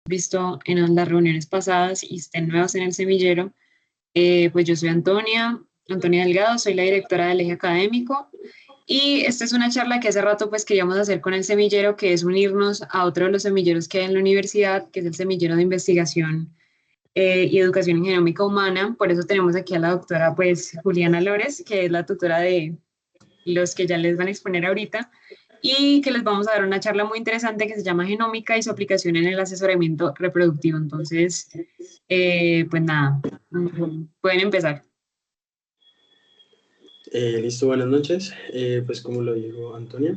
visto en las reuniones pasadas y estén nuevos en el semillero. Pues yo soy Antonia Delgado, soy la directora del eje académico y esta es una charla que hace rato pues queríamos hacer con el semillero, que es unirnos a otro de los semilleros que hay en la universidad, que es el semillero de investigación y educación en genómica humana. Por eso tenemos aquí a la doctora pues Juliana Lores, que es la tutora de los que ya les van a exponer ahorita, y que les vamos a dar una charla muy interesante que se llama Genómica y su aplicación en el asesoramiento reproductivo. Entonces, pues nada, pueden empezar. Listo, buenas noches. Pues como lo dijo Antonia,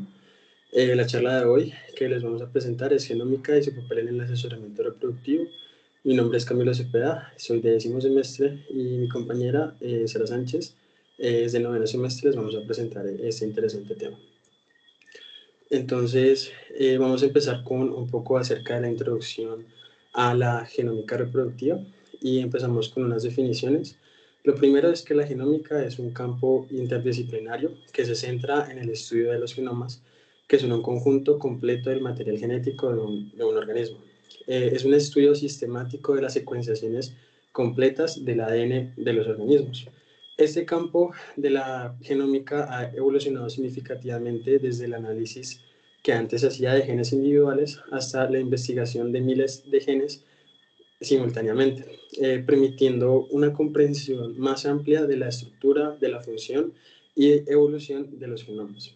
la charla de hoy que les vamos a presentar es Genómica y su papel en el asesoramiento reproductivo. Mi nombre es Camilo Cepeda, soy de 10º semestre y mi compañera Sara Sánchez es del 9º semestre. Les vamos a presentar este interesante tema. Entonces, vamos a empezar con un poco acerca de la introducción a la genómica reproductiva y empezamos con unas definiciones. Lo primero es que la genómica es un campo interdisciplinario que se centra en el estudio de los genomas, que son un conjunto completo del material genético de un organismo. Es un estudio sistemático de las secuenciaciones completas del ADN de los organismos. Este campo de la genómica ha evolucionado significativamente desde el análisis que antes se hacía de genes individuales hasta la investigación de miles de genes simultáneamente, permitiendo una comprensión más amplia de la estructura, de la función y evolución de los genomas.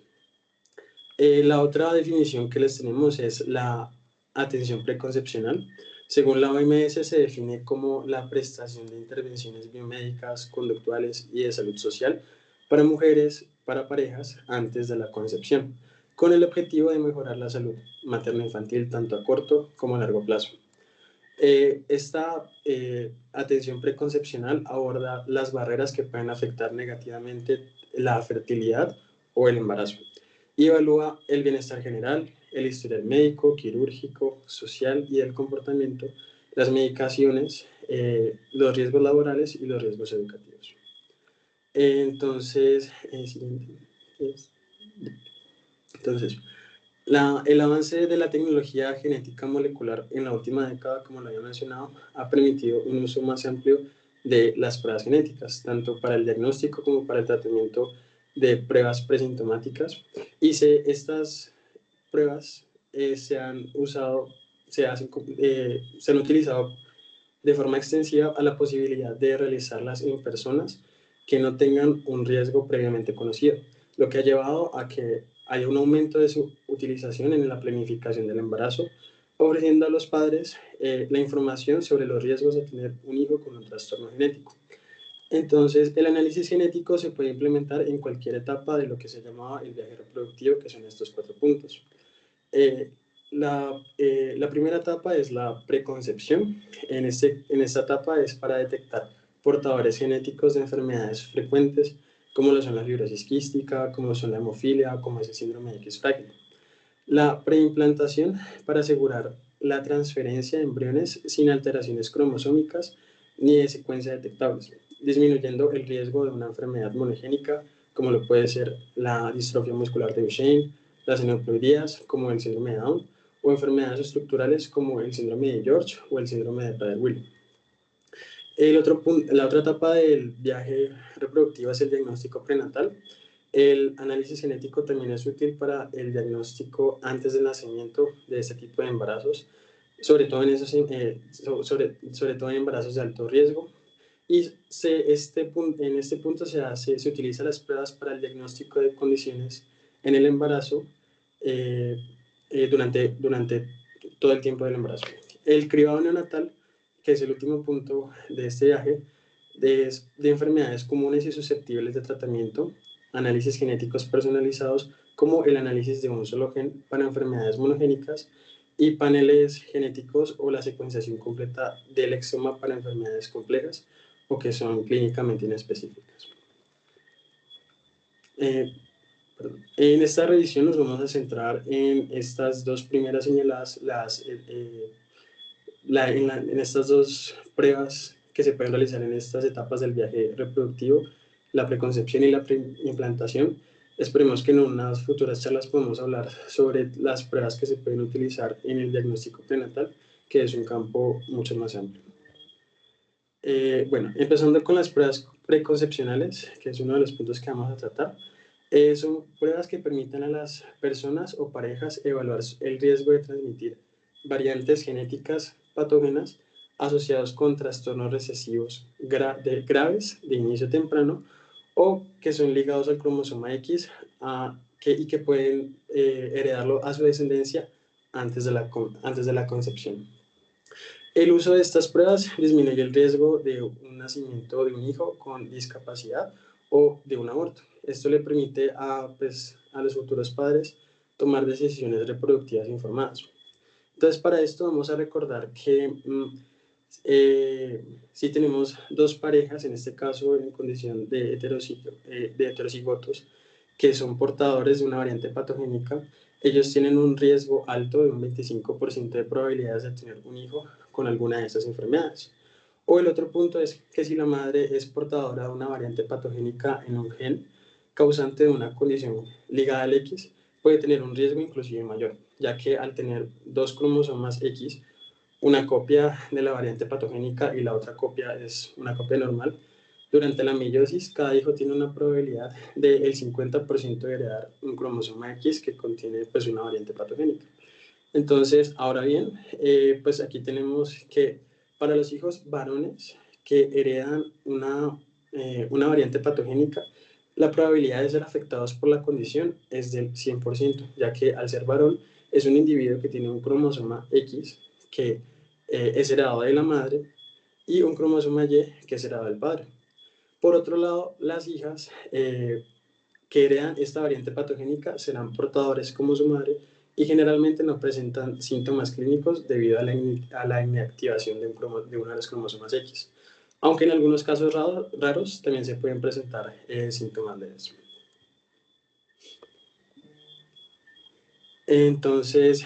La otra definición que les tenemos es la atención preconcepcional. Según la OMS, se define como la prestación de intervenciones biomédicas, conductuales y de salud social para mujeres, para parejas, antes de la concepción, con el objetivo de mejorar la salud materno-infantil tanto a corto como a largo plazo. Esta atención preconcepcional aborda las barreras que pueden afectar negativamente la fertilidad o el embarazo y evalúa el bienestar general, el historial médico, quirúrgico, social y el comportamiento, las medicaciones, los riesgos laborales y los riesgos educativos. Entonces, el avance de la tecnología genética molecular en la última década, como lo había mencionado, ha permitido un uso más amplio de las pruebas genéticas, tanto para el diagnóstico como para el tratamiento de pruebas presintomáticas. Y estas pruebas se han utilizado de forma extensiva a la posibilidad de realizarlas en personas que no tengan un riesgo previamente conocido, lo que ha llevado a que haya un aumento de su utilización en la planificación del embarazo, ofreciendo a los padres la información sobre los riesgos de tener un hijo con un trastorno genético. Entonces, el análisis genético se puede implementar en cualquier etapa de lo que se llamaba el viaje reproductivo, que son estos 4 puntos. La primera etapa es la preconcepción. En esta etapa es para detectar portadores genéticos de enfermedades frecuentes, como lo son la fibrosis quística, como son la hemofilia, como es el síndrome de X frágil. La preimplantación para asegurar la transferencia de embriones sin alteraciones cromosómicas ni de secuencia detectables, disminuyendo el riesgo de una enfermedad monogénica, como lo puede ser la distrofia muscular de Duchenne, las aneuploidías, como el síndrome de Down, o enfermedades estructurales como el síndrome de George o el síndrome de Prader-Willi. La otra etapa del viaje reproductivo es el diagnóstico prenatal. El análisis genético también es útil para el diagnóstico antes del nacimiento de este tipo de embarazos, sobre todo en embarazos de alto riesgo. Y en este punto se utilizan las pruebas para el diagnóstico de condiciones en el embarazo durante todo el tiempo del embarazo. El cribado neonatal, que es el último punto de este viaje, de enfermedades comunes y susceptibles de tratamiento, análisis genéticos personalizados como el análisis de un solo gen para enfermedades monogénicas y paneles genéticos o la secuenciación completa del exoma para enfermedades complejas o que son clínicamente inespecíficas. En esta revisión nos vamos a centrar en estas dos primeras señaladas, en estas dos pruebas que se pueden realizar en estas etapas del viaje reproductivo, la preconcepción y la preimplantación. Esperemos que en unas futuras charlas podamos hablar sobre las pruebas que se pueden utilizar en el diagnóstico prenatal que es un campo mucho más amplio. Bueno, empezando con las pruebas preconcepcionales, que es uno de los puntos que vamos a tratar. Son pruebas que permiten a las personas o parejas evaluar el riesgo de transmitir variantes genéticas patógenas asociados con trastornos recesivos graves de inicio temprano o que son ligados al cromosoma X y que pueden heredarlo a su descendencia antes de la concepción. El uso de estas pruebas disminuye el riesgo de un nacimiento de un hijo con discapacidad o de un aborto. Esto le permite a los futuros padres tomar decisiones reproductivas informadas. Entonces, para esto vamos a recordar que si tenemos dos parejas, en este caso en condición de heterocigotos, que son portadores de una variante patogénica, ellos tienen un riesgo alto de un 25% de probabilidades de tener un hijo con alguna de estas enfermedades. O el otro punto es que si la madre es portadora de una variante patogénica en un gen causante de una condición ligada al X, puede tener un riesgo inclusive mayor, ya que al tener dos cromosomas X, una copia de la variante patogénica y la otra copia es una copia normal, durante la meiosis cada hijo tiene una probabilidad del 50% de heredar un cromosoma X que contiene pues una variante patogénica. Entonces, ahora bien, pues aquí tenemos que para los hijos varones que heredan una variante patogénica, la probabilidad de ser afectados por la condición es del 100%, ya que al ser varón es un individuo que tiene un cromosoma X que es heredado de la madre y un cromosoma Y que es heredado del padre. Por otro lado, las hijas que heredan esta variante patogénica serán portadores como su madre y generalmente no presentan síntomas clínicos debido a la inactivación de uno de los cromosomas X, aunque en algunos casos raros también se pueden presentar síntomas de eso. Entonces,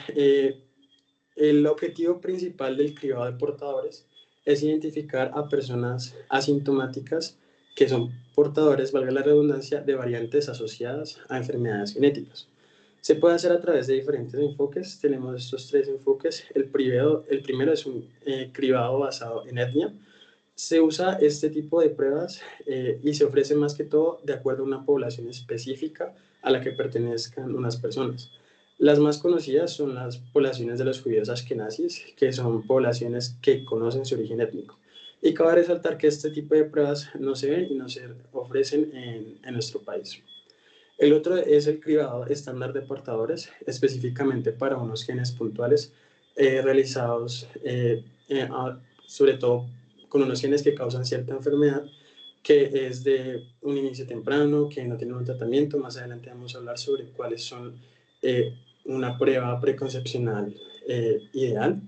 el objetivo principal del cribado de portadores es identificar a personas asintomáticas que son portadores, valga la redundancia, de variantes asociadas a enfermedades genéticas. Se puede hacer a través de diferentes enfoques. Tenemos estos tres enfoques. El primero es un cribado basado en etnia. Se usa este tipo de pruebas y se ofrece más que todo de acuerdo a una población específica a la que pertenezcan unas personas. Las más conocidas son las poblaciones de los judíos ashkenazis, que son poblaciones que conocen su origen étnico. Y cabe resaltar que este tipo de pruebas no se ven y no se ofrecen en nuestro país. El otro es el cribado estándar de portadores, específicamente para unos genes puntuales realizados sobre todo con unos genes que causan cierta enfermedad, que es de un inicio temprano, que no tienen un tratamiento. Más adelante vamos a hablar sobre cuáles son una prueba preconcepcional ideal.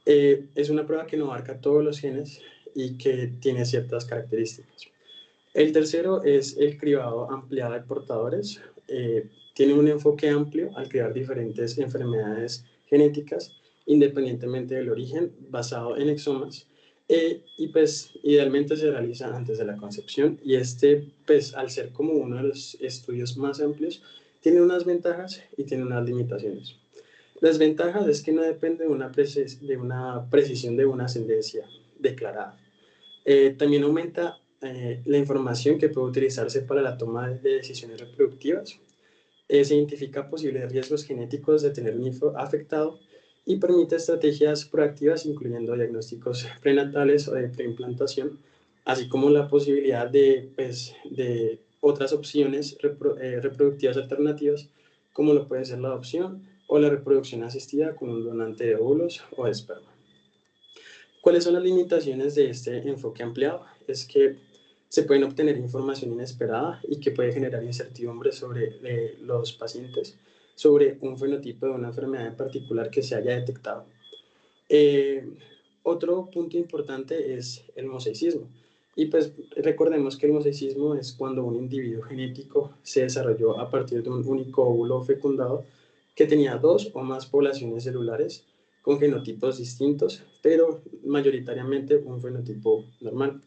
Es una prueba que no abarca todos los genes y que tiene ciertas características. El tercero es el cribado ampliado de portadores. Tiene un enfoque amplio al cribar diferentes enfermedades genéticas, independientemente del origen, basado en exomas, y pues idealmente se realiza antes de la concepción, y pues al ser como uno de los estudios más amplios, tiene unas ventajas y tiene unas limitaciones. Las ventajas es que no depende de una precisión de una ascendencia declarada. También aumenta la información que puede utilizarse para la toma de decisiones reproductivas. Se identifica posibles riesgos genéticos de tener un hijo afectado y permite estrategias proactivas, incluyendo diagnósticos prenatales o de preimplantación, así como la posibilidad de otras opciones reproductivas alternativas, como lo puede ser la adopción o la reproducción asistida con un donante de óvulos o de esperma. ¿Cuáles son las limitaciones de este enfoque ampliado? Es que se pueden obtener información inesperada y que puede generar incertidumbre sobre los pacientes, sobre un fenotipo de una enfermedad en particular que se haya detectado. Otro punto importante es el mosaicismo. Y pues recordemos que el mosaicismo es cuando un individuo genético se desarrolló a partir de un único óvulo fecundado que tenía dos o más poblaciones celulares con genotipos distintos, pero mayoritariamente un fenotipo normal.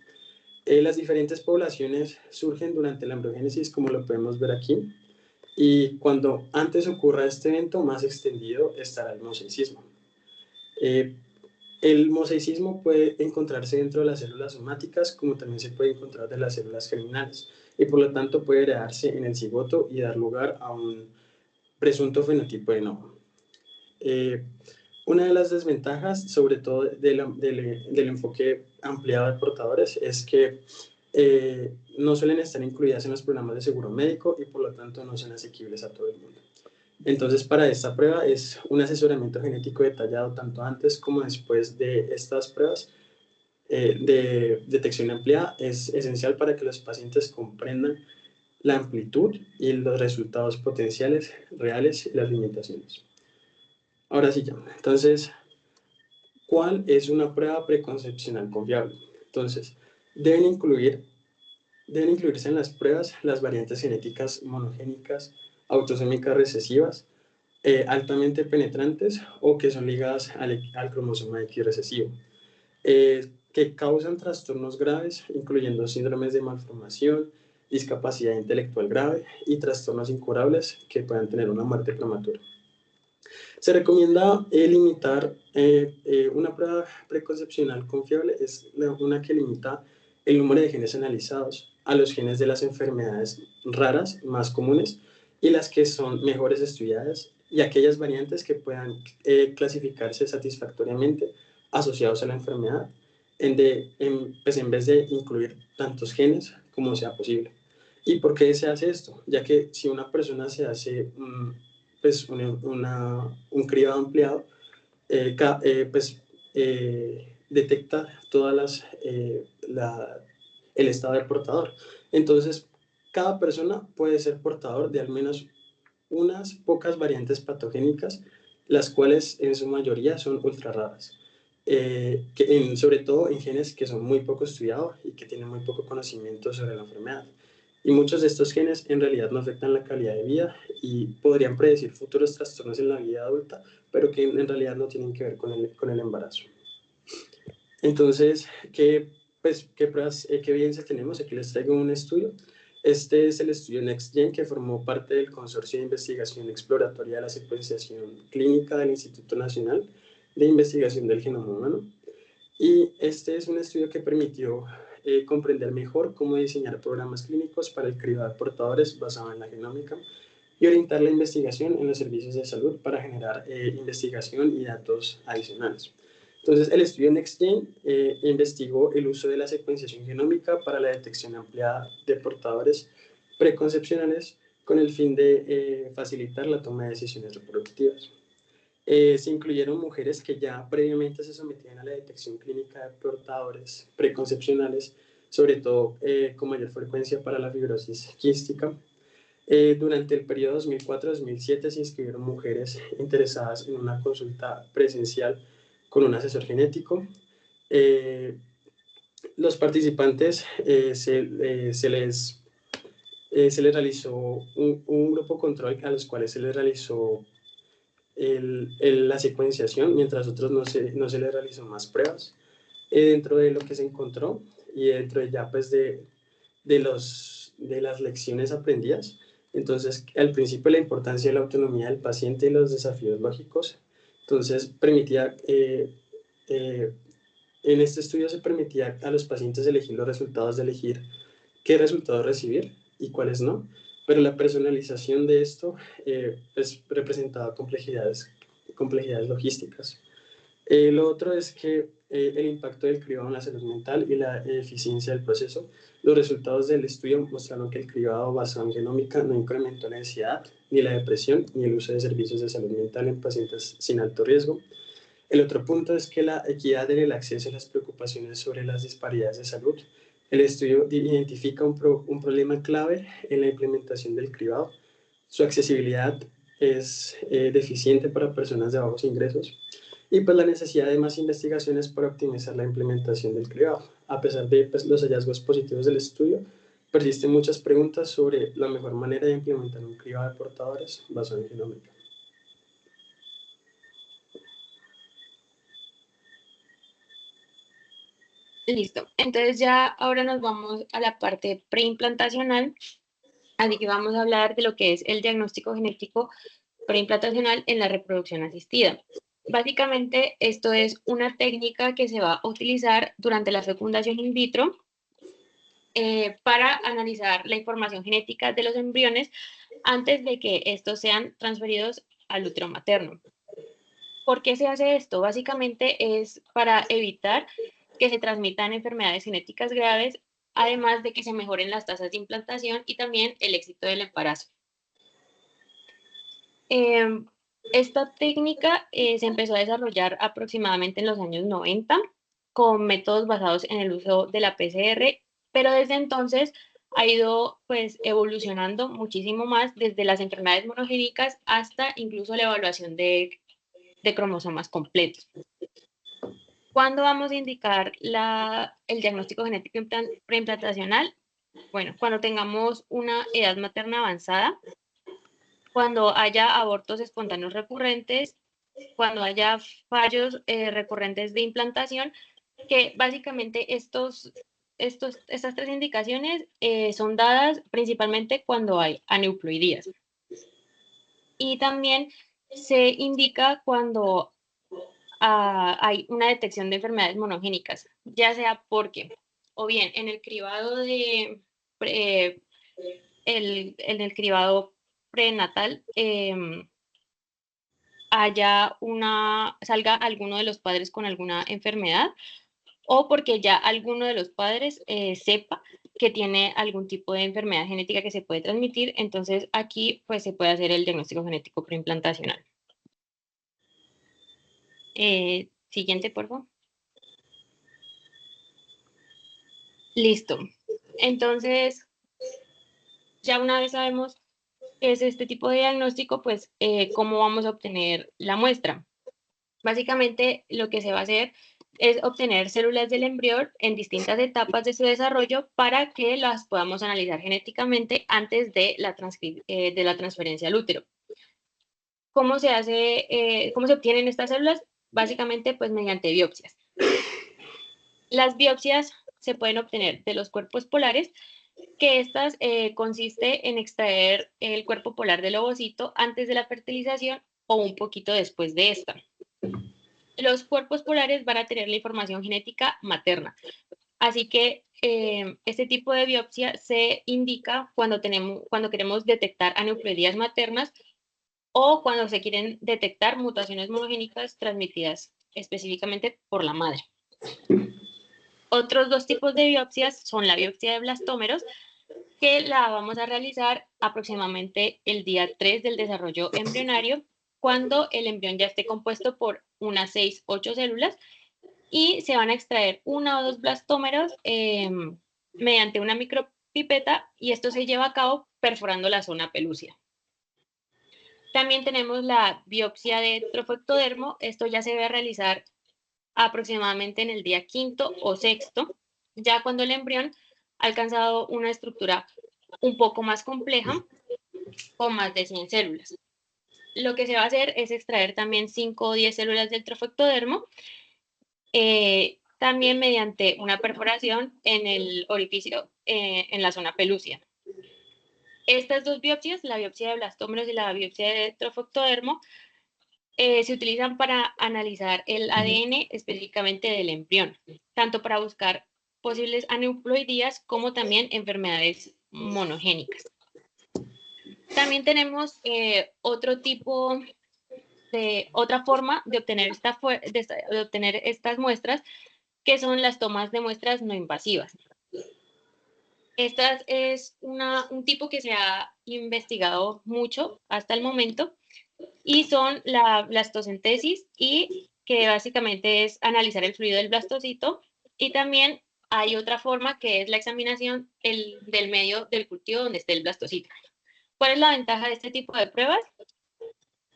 Las diferentes poblaciones surgen durante la embriogénesis, como lo podemos ver aquí, y cuando antes ocurra este evento más extendido estará el mosaicismo. El mosaicismo puede encontrarse dentro de las células somáticas, como también se puede encontrar de las células germinales, y por lo tanto puede heredarse en el cigoto y dar lugar a un presunto fenotipo de novo. Una de las desventajas, sobre todo del enfoque ampliado de portadores, es que no suelen estar incluidas en los programas de seguro médico y por lo tanto no son asequibles a todo el mundo. Entonces, para esta prueba es un asesoramiento genético detallado tanto antes como después de estas pruebas de detección ampliada. Es esencial para que los pacientes comprendan la amplitud y los resultados potenciales, reales y las limitaciones. Ahora sí ya. Entonces, ¿cuál es una prueba preconcepcional confiable? Entonces, deben incluirse en las pruebas las variantes genéticas monogénicas, autosómicas recesivas, altamente penetrantes o que son ligadas al cromosoma X recesivo, que causan trastornos graves, incluyendo síndromes de malformación, discapacidad intelectual grave y trastornos incurables que puedan tener una muerte prematura. Se recomienda limitar una prueba preconcepcional confiable, es una que limita el número de genes analizados a los genes de las enfermedades raras más comunes y las que son mejores estudiadas y aquellas variantes que puedan clasificarse satisfactoriamente asociados a la enfermedad pues en vez de incluir tantos genes como sea posible. ¿Y por qué se hace esto? Ya que si una persona se hace pues un cribado ampliado, pues detecta todas el estado del portador. Entonces, cada persona puede ser portador de al menos unas pocas variantes patogénicas, las cuales en su mayoría son ultra raras, sobre todo en genes que son muy poco estudiados y que tienen muy poco conocimiento sobre la enfermedad. Y muchos de estos genes en realidad no afectan la calidad de vida y podrían predecir futuros trastornos en la vida adulta, pero que en realidad no tienen que ver con el embarazo. Entonces, ¿qué pruebas, qué evidencia tenemos? Aquí les traigo un estudio. Este es el estudio NextGen, que formó parte del Consorcio de Investigación Exploratoria de la Secuenciación Clínica del Instituto Nacional de Investigación del Genoma Humano. Y este es un estudio que permitió comprender mejor cómo diseñar programas clínicos para el cribado de portadores basado en la genómica y orientar la investigación en los servicios de salud para generar investigación y datos adicionales. Entonces, el estudio NextGen investigó el uso de la secuenciación genómica para la detección ampliada de portadores preconcepcionales con el fin de facilitar la toma de decisiones reproductivas. Se incluyeron mujeres que ya previamente se sometían a la detección clínica de portadores preconcepcionales, sobre todo con mayor frecuencia para la fibrosis quística. Durante el periodo 2004-2007 se inscribieron mujeres interesadas en una consulta presencial con un asesor genético. Los participantes se les realizó un grupo control a los cuales se les realizó la secuenciación, mientras otros no se les realizó más pruebas. Dentro de lo que se encontró y dentro de ya pues de las lecciones aprendidas, entonces al principio la importancia de la autonomía del paciente y los desafíos lógicos, entonces permitía en este estudio se permitía a los pacientes elegir los resultados, de elegir qué resultados recibir y cuáles no, pero la personalización de esto pues representaba complejidades logísticas. Lo otro es que el impacto del cribado en la salud mental y la eficiencia del proceso. Los resultados del estudio mostraron que el cribado basado en genómica no incrementó la ansiedad, ni la depresión, ni el uso de servicios de salud mental en pacientes sin alto riesgo. El otro punto es que la equidad en el acceso a las preocupaciones sobre las disparidades de salud. El estudio identifica un problema clave en la implementación del cribado. Su accesibilidad es deficiente para personas de bajos ingresos y pues la necesidad de más investigaciones para optimizar la implementación del cribado. A pesar de pues, los hallazgos positivos del estudio, persisten muchas preguntas sobre la mejor manera de implementar un cribado de portadores basado en genómica. Listo. Entonces ya ahora nos vamos a la parte preimplantacional. Así que vamos a hablar de lo que es el diagnóstico genético preimplantacional en la reproducción asistida. Básicamente, esto es una técnica que se va a utilizar durante la fecundación in vitro para analizar la información genética de los embriones antes de que estos sean transferidos al útero materno. ¿Por qué se hace esto? Básicamente es para evitar que se transmitan enfermedades genéticas graves, además de que se mejoren las tasas de implantación y también el éxito del embarazo. Esta técnica se empezó a desarrollar aproximadamente en los años 90 con métodos basados en el uso de la PCR, pero desde entonces ha ido pues evolucionando muchísimo más desde las enfermedades monogénicas hasta incluso la evaluación de cromosomas completos. ¿Cuándo vamos a indicar el diagnóstico genético preimplantacional? Bueno, cuando tengamos una edad materna avanzada, cuando haya abortos espontáneos recurrentes, cuando haya fallos recurrentes de implantación, que básicamente estas tres indicaciones son dadas principalmente cuando hay aneuploidías. Y también se indica cuando hay una detección de enfermedades monogénicas, ya sea porque, o bien en el cribado en el cribado prenatal, salga alguno de los padres con alguna enfermedad, o porque ya alguno de los padres sepa que tiene algún tipo de enfermedad genética que se puede transmitir, entonces aquí pues se puede hacer el diagnóstico genético preimplantacional. Siguiente, por favor. Listo. Entonces, ya una vez sabemos qué es este tipo de diagnóstico, pues, ¿cómo vamos a obtener la muestra? Básicamente, lo que se va a hacer es obtener células del embrión en distintas etapas de su desarrollo para que las podamos analizar genéticamente antes de la transferencia al útero. ¿Cómo se obtienen estas células? Básicamente, pues, mediante biopsias. Las biopsias se pueden obtener de los cuerpos polares, que estas consiste en extraer el cuerpo polar del ovocito antes de la fertilización o un poquito después de esta. Los cuerpos polares van a tener la información genética materna, así que este tipo de biopsia se indica cuando queremos detectar aneuploidías maternas o cuando se quieren detectar mutaciones monogénicas transmitidas específicamente por la madre. Otros dos tipos de biopsias son la biopsia de blastómeros, que la vamos a realizar aproximadamente el día 3 del desarrollo embrionario, cuando el embrión ya esté compuesto por unas 6, 8 células, y se van a extraer 1 o 2 blastómeros mediante una micropipeta, y esto se lleva a cabo perforando la zona pelúcida. También tenemos la biopsia de trofectodermo. Esto ya se debe realizar aproximadamente en el día 5º o 6º, ya cuando el embrión ha alcanzado una estructura un poco más compleja, con más de 100 células. Lo que se va a hacer es extraer también 5 o 10 células del trofectodermo, también mediante una perforación en el orificio, en la zona pelúcida. Estas dos biopsias, la biopsia de blastómeros y la biopsia de trofectodermo, se utilizan para analizar el ADN específicamente del embrión, tanto para buscar posibles aneuploidías como también enfermedades monogénicas. También tenemos otra forma de obtener estas muestras, que son las tomas de muestras no invasivas. Esta es un tipo que se ha investigado mucho hasta el momento, y son la blastocentesis, y que básicamente es analizar el fluido del blastocito, y también hay otra forma que es la examinación del medio del cultivo donde esté el blastocito. ¿Cuál es la ventaja de este tipo de pruebas?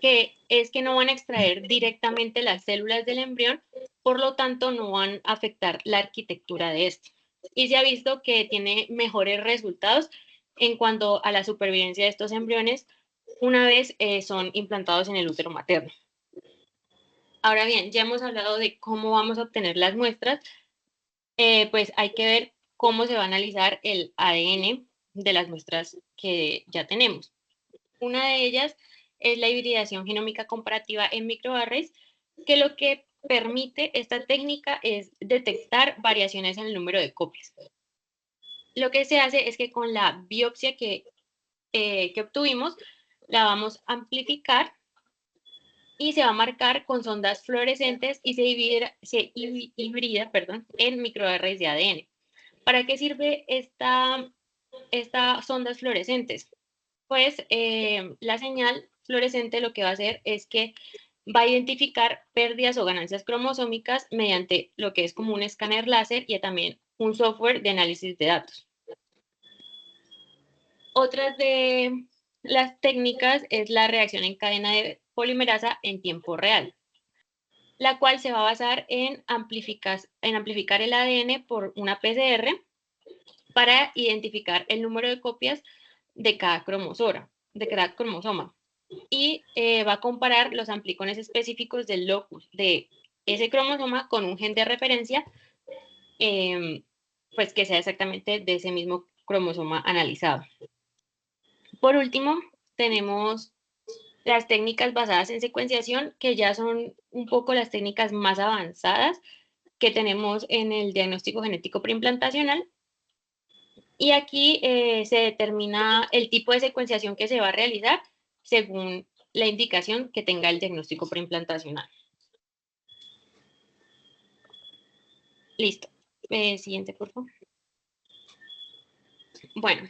Que es que no van a extraer directamente las células del embrión, por lo tanto no van a afectar la arquitectura de este. Y se ha visto que tiene mejores resultados en cuanto a la supervivencia de estos embriones una vez son implantados en el útero materno. Ahora bien, ya hemos hablado de cómo vamos a obtener las muestras, pues hay que ver cómo se va a analizar el ADN de las muestras que ya tenemos. Una de ellas es la hibridación genómica comparativa en microarrays, que lo que permite esta técnica es detectar variaciones en el número de copias. Lo que se hace es que con la biopsia que obtuvimos, la vamos a amplificar y se va a marcar con sondas fluorescentes y se hibrida en microarrays de ADN. ¿Para qué sirve estas ondas fluorescentes? Pues la señal fluorescente lo que va a hacer es que va a identificar pérdidas o ganancias cromosómicas mediante lo que es como un escáner láser y también un software de análisis de datos. Otras de las técnicas es la reacción en cadena de polimerasa en tiempo real, la cual se va a basar en amplificar el ADN por una PCR para identificar el número de copias de cada cromosoma. Y va a comparar los amplicones específicos del locus de ese cromosoma con un gen de referencia, pues que sea exactamente de ese mismo cromosoma analizado. Por último, tenemos las técnicas basadas en secuenciación, que ya son un poco las técnicas más avanzadas que tenemos en el diagnóstico genético preimplantacional. Y aquí se determina el tipo de secuenciación que se va a realizar según la indicación que tenga el diagnóstico preimplantacional. Listo. Siguiente, por favor. Bueno,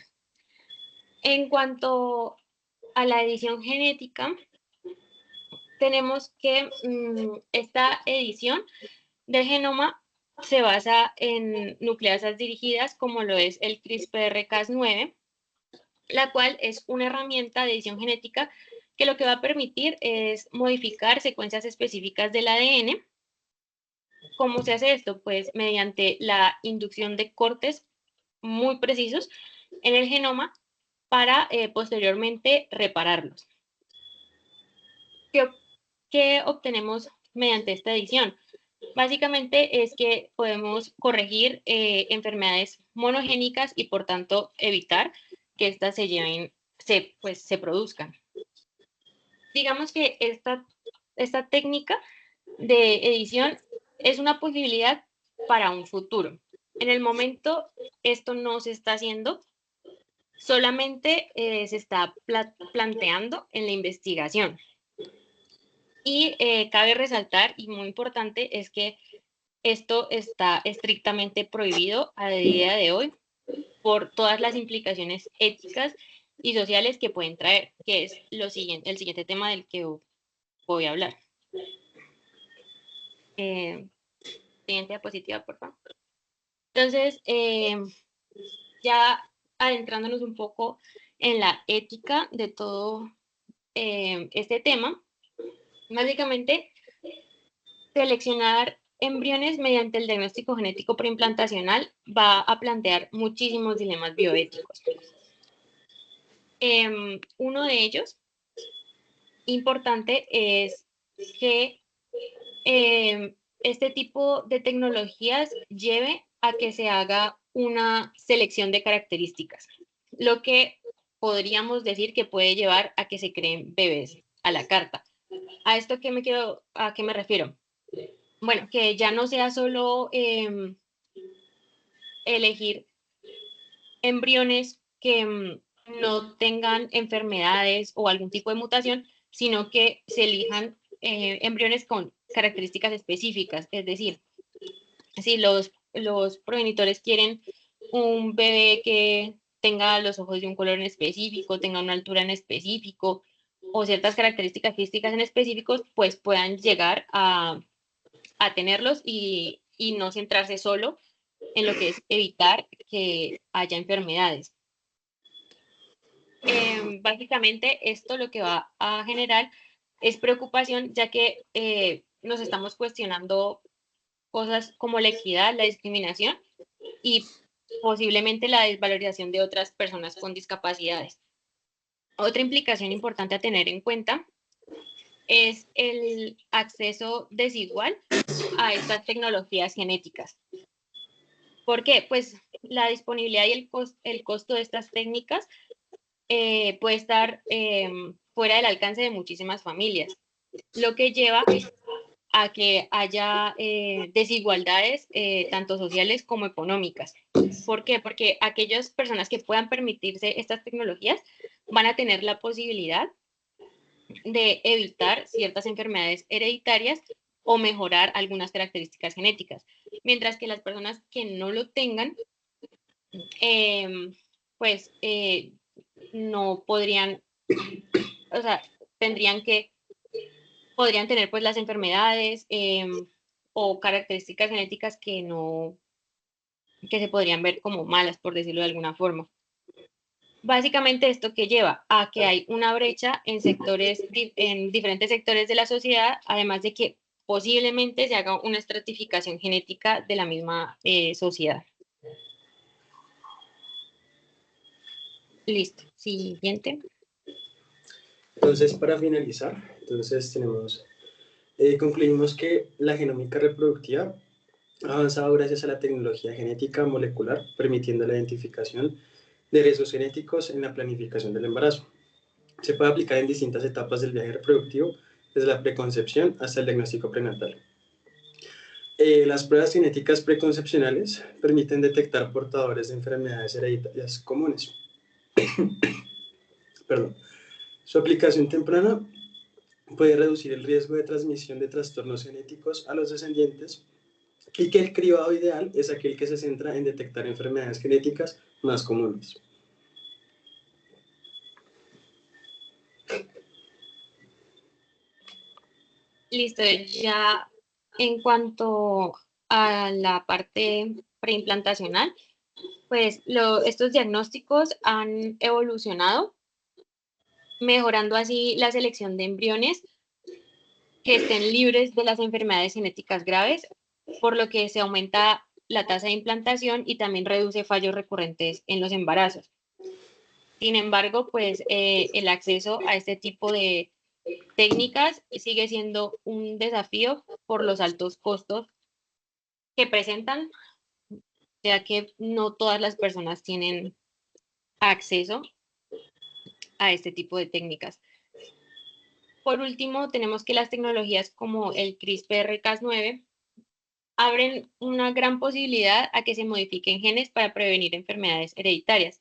en cuanto a la edición genética, tenemos que esta edición del genoma se basa en nucleasas dirigidas, como lo es el CRISPR-Cas9, la cual es una herramienta de edición genética que lo que va a permitir es modificar secuencias específicas del ADN. ¿Cómo se hace esto? Pues mediante la inducción de cortes muy precisos en el genoma para posteriormente repararlos. ¿Qué obtenemos mediante esta edición? Básicamente es que podemos corregir enfermedades monogénicas y por tanto evitar que éstas se produzcan. Digamos que esta técnica de edición es una posibilidad para un futuro. En el momento esto no se está haciendo, solamente se está planteando en la investigación. Y cabe resaltar, y muy importante, es que esto está estrictamente prohibido a día de hoy por todas las implicaciones éticas y sociales que pueden traer, que es el siguiente tema del que voy a hablar. Siguiente diapositiva, por favor. Entonces, ya adentrándonos un poco en la ética de todo este tema, básicamente, seleccionar embriones mediante el diagnóstico genético preimplantacional va a plantear muchísimos dilemas bioéticos. Uno de ellos, importante, es que este tipo de tecnologías lleve a que se haga una selección de características, lo que podríamos decir que puede llevar a que se creen bebés a la carta. ¿A esto a qué me refiero? Bueno, que ya no sea solo elegir embriones que no tengan enfermedades o algún tipo de mutación, sino que se elijan embriones con características específicas. Es decir, si los progenitores quieren un bebé que tenga los ojos de un color en específico, tenga una altura en específico o ciertas características físicas en específicos, pues puedan llegar a tenerlos y no centrarse solo en lo que es evitar que haya enfermedades. Básicamente esto lo que va a generar es preocupación, ya que nos estamos cuestionando cosas como la equidad, la discriminación y posiblemente la desvalorización de otras personas con discapacidades. Otra implicación importante a tener en cuenta es el acceso desigual a estas tecnologías genéticas. ¿Por qué? Pues la disponibilidad y el costo de estas técnicas puede estar fuera del alcance de muchísimas familias, lo que lleva a que haya desigualdades tanto sociales como económicas. ¿Por qué? Porque aquellas personas que puedan permitirse estas tecnologías van a tener la posibilidad de evitar ciertas enfermedades hereditarias o mejorar algunas características genéticas, mientras que las personas que no lo tengan, pues no podrían, o sea, podrían tener pues las enfermedades o características genéticas que se podrían ver como malas, por decirlo de alguna forma. Básicamente esto que lleva a que hay una brecha en diferentes sectores de la sociedad, además de que posiblemente se haga una estratificación genética de la misma sociedad. Listo, siguiente. Entonces, para finalizar, concluimos que la genómica reproductiva ha avanzado gracias a la tecnología genética molecular, permitiendo la identificación de riesgos genéticos en la planificación del embarazo. Se puede aplicar en distintas etapas del viaje reproductivo, desde la preconcepción hasta el diagnóstico prenatal. Las pruebas genéticas preconcepcionales permiten detectar portadores de enfermedades hereditarias comunes. Perdón. Su aplicación temprana puede reducir el riesgo de transmisión de trastornos genéticos a los descendientes y que el cribado ideal es aquel que se centra en detectar enfermedades genéticas más comunes. Listo, ya en cuanto a la parte preimplantacional, pues estos diagnósticos han evolucionado, mejorando así la selección de embriones que estén libres de las enfermedades genéticas graves, por lo que se aumenta la tasa de implantación y también reduce fallos recurrentes en los embarazos. Sin embargo, pues el acceso a este tipo de técnicas sigue siendo un desafío por los altos costos que presentan, ya que no todas las personas tienen acceso a este tipo de técnicas. Por último, tenemos que las tecnologías como el CRISPR-Cas9 abren una gran posibilidad a que se modifiquen genes para prevenir enfermedades hereditarias.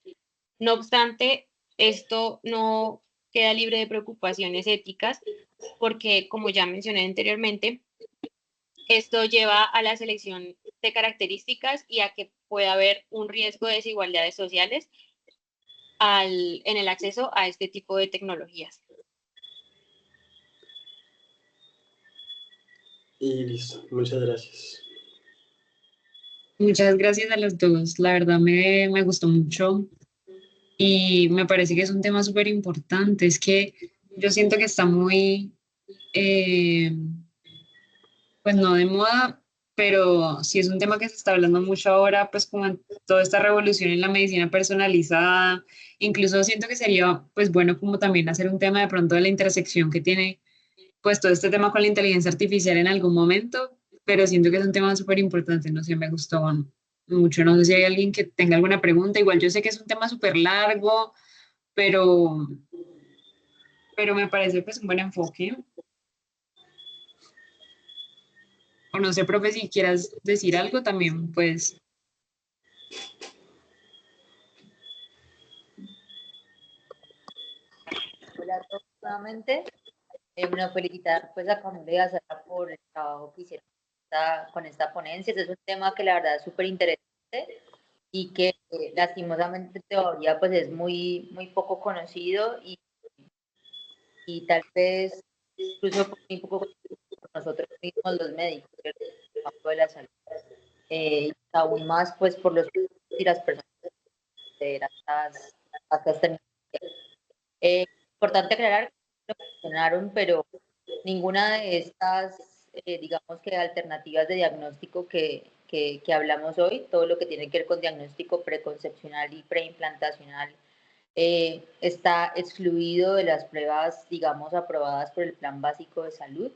No obstante, esto no queda libre de preocupaciones éticas porque, como ya mencioné anteriormente, esto lleva a la selección de características y a que pueda haber un riesgo de desigualdades sociales en el acceso a este tipo de tecnologías. Y listo, muchas gracias. Muchas gracias a los dos. La verdad me gustó mucho y me parece que es un tema súper importante. Es que yo siento que está muy, eh, pues no de moda, pero sí es un tema que se está hablando mucho ahora, pues como en toda esta revolución en la medicina personalizada. Incluso siento que sería pues bueno como también hacer un tema de pronto de la intersección que tiene pues todo este tema con la inteligencia artificial en algún momento, pero siento que es un tema súper importante, no sé, me gustó mucho. No sé si hay alguien que tenga alguna pregunta, igual yo sé que es un tema súper largo, pero, pero me parece pues un buen enfoque. O no sé, profe, si quieras decir algo también, pues. Hola a todos nuevamente. Bueno, felicitar pues a Camila y a Sara por el trabajo que hicieron con esta ponencia. Este es un tema que la verdad es súper interesante y que lastimosamente todavía pues es muy poco conocido y tal vez incluso muy poco conocido por nosotros mismos los médicos, ¿cierto? El campo de la salud. Y aún más pues por los y las personas de estas tecnologías. Importante aclarar que lo mencionaron, pero ninguna de estas, digamos que alternativas de diagnóstico que hablamos hoy, todo lo que tiene que ver con diagnóstico preconcepcional y preimplantacional, está excluido de las pruebas, digamos, aprobadas por el Plan Básico de Salud.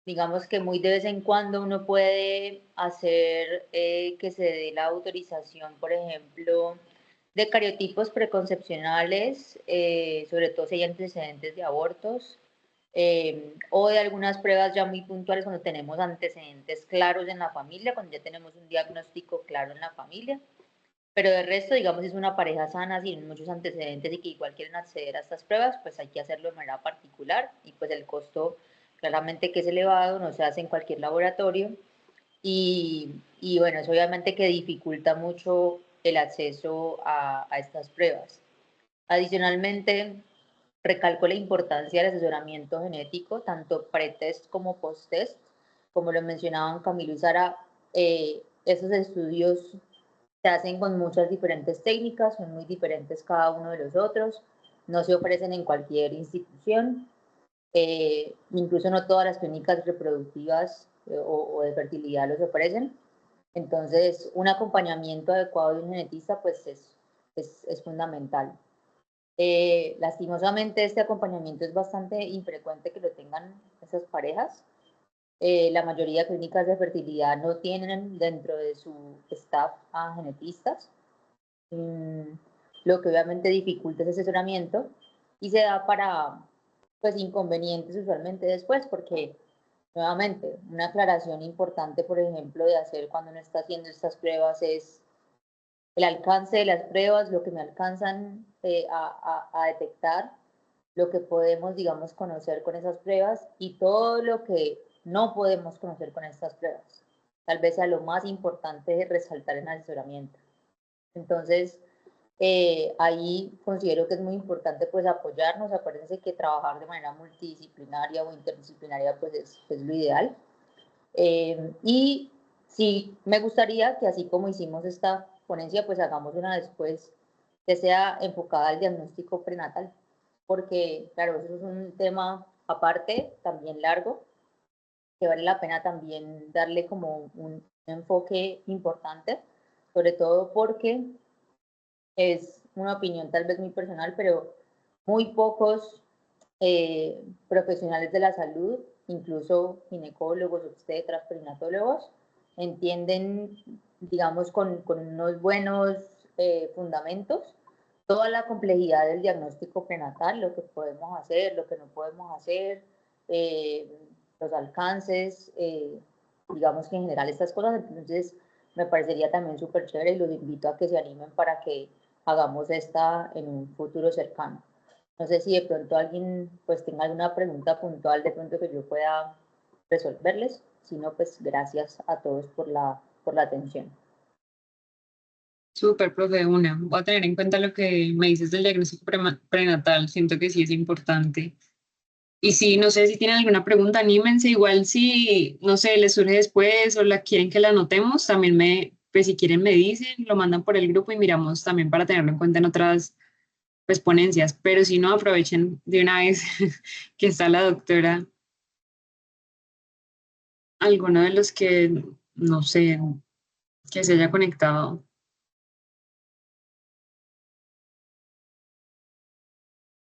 Digamos que muy de vez en cuando uno puede hacer que se dé la autorización, por ejemplo, de cariotipos preconcepcionales, sobre todo si hay antecedentes de abortos, o de algunas pruebas ya muy puntuales cuando tenemos antecedentes claros en la familia, cuando ya tenemos un diagnóstico claro en la familia. Pero de resto, digamos, si es una pareja sana, sin muchos antecedentes y que igual quieren acceder a estas pruebas, pues hay que hacerlo de manera particular y pues el costo claramente que es elevado, no se hace en cualquier laboratorio y bueno, eso obviamente que dificulta mucho el acceso a estas pruebas. Adicionalmente, recalco la importancia del asesoramiento genético, tanto pre-test como post-test. Como lo mencionaban Camilo y Sara, esos estudios se hacen con muchas diferentes técnicas, son muy diferentes cada uno de los otros, no se ofrecen en cualquier institución, incluso no todas las clínicas reproductivas o de fertilidad los ofrecen. Entonces, un acompañamiento adecuado de un genetista pues es fundamental. Lastimosamente, este acompañamiento es bastante infrecuente que lo tengan esas parejas. La mayoría de clínicas de fertilidad no tienen dentro de su staff a genetistas, lo que obviamente dificulta ese asesoramiento y se da para pues inconvenientes usualmente después, porque nuevamente una aclaración importante, por ejemplo, de hacer cuando uno está haciendo estas pruebas es el alcance de las pruebas, lo que me alcanzan a detectar, lo que podemos, digamos, conocer con esas pruebas y todo lo que no podemos conocer con estas pruebas. Tal vez sea lo más importante de resaltar en el asesoramiento. Entonces, ahí considero que es muy importante pues apoyarnos. Acuérdense que trabajar de manera multidisciplinaria o interdisciplinaria pues es lo ideal. Y sí, me gustaría que así como hicimos esta ponencia, pues hagamos una después que sea enfocada al diagnóstico prenatal, porque claro, eso es un tema aparte, también largo, que vale la pena también darle como un enfoque importante, sobre todo porque es una opinión tal vez muy personal, pero muy pocos profesionales de la salud, incluso ginecólogos, obstetras, perinatólogos, entienden, digamos, con unos buenos fundamentos toda la complejidad del diagnóstico prenatal, lo que podemos hacer, lo que no podemos hacer, los alcances, digamos que en general estas cosas. Entonces, me parecería también súper chévere y los invito a que se animen para que hagamos esta en un futuro cercano. No sé si de pronto alguien pues tenga alguna pregunta puntual de pronto que yo pueda resolverles. Si no, pues gracias a todos por la atención. Súper, profe, una. Voy a tener en cuenta lo que me dices del diagnóstico prenatal. Siento que sí es importante. Y si, no sé si tienen alguna pregunta, anímense. Igual si, no sé, les surge después o la quieren que la anotemos, también pues si quieren me dicen, lo mandan por el grupo y miramos también para tenerlo en cuenta en otras, pues, ponencias. Pero si no, aprovechen de una vez que está la doctora. Alguno de los que, no sé, que se haya conectado.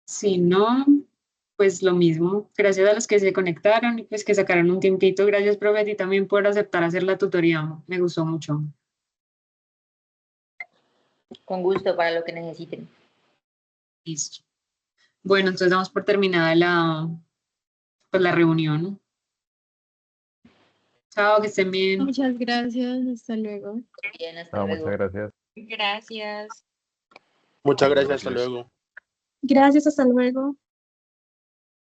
Si no, pues lo mismo. Gracias a los que se conectaron y pues que sacaron un tiempito. Gracias, profe, a ti también por aceptar hacer la tutoría. Me gustó mucho. Con gusto para lo que necesiten. Listo. Bueno, entonces damos por terminada pues, la reunión. Chao, que estén bien. Muchas gracias, hasta luego. Bien, hasta luego. Muchas gracias. Gracias. Muchas gracias, hasta luego. Gracias, hasta luego.